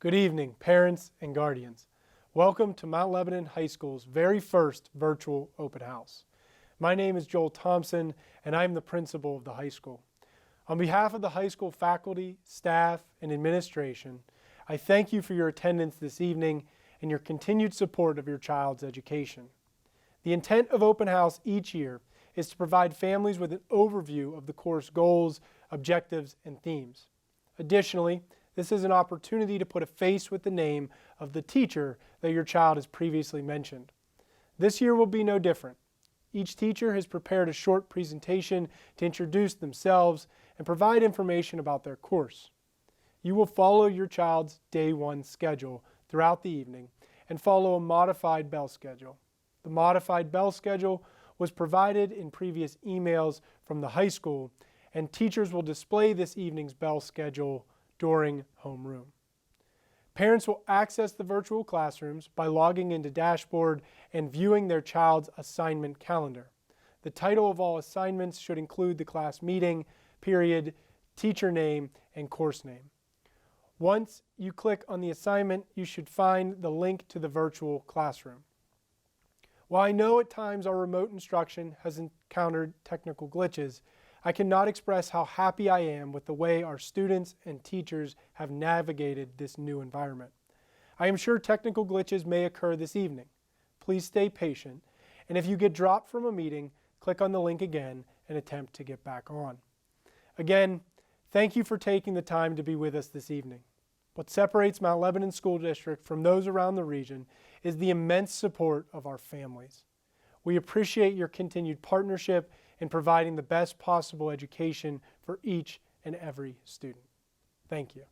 Good evening, parents and guardians. Welcome to Mount Lebanon High School's very first virtual open house. My name is Joel Thompson, and I'm the principal of the high school. On behalf of the high school faculty, staff, and administration, I thank you for your attendance this evening and your continued support of your child's education. The intent of open house each year is to provide families with an overview of the course goals, objectives, and themes. Additionally, this is an opportunity to put a face with the name of the teacher that your child has previously mentioned. This year will be no different. Each teacher has prepared a short presentation to introduce themselves and provide information about their course. You will follow your child's day one schedule throughout the evening and follow a modified bell schedule. The modified bell schedule was provided in previous emails from the high school, and teachers will display this evening's bell schedule during homeroom. Parents will access the virtual classrooms by logging into Dashboard and viewing their child's assignment calendar. The title of all assignments should include the class meeting, period, teacher name, and course name. Once you click on the assignment, you should find the link to the virtual classroom. While I know at times our remote instruction has encountered technical glitches, I cannot express how happy I am with the way our students and teachers have navigated this new environment. I am sure technical glitches may occur this evening. Please stay patient, and if you get dropped from a meeting, click on the link again and attempt to get back on. Again, thank you for taking the time to be with us this evening. What separates Mount Lebanon School District from those around the region is the immense support of our families. We appreciate your continued partnership in providing the best possible education for each and every student. Thank you.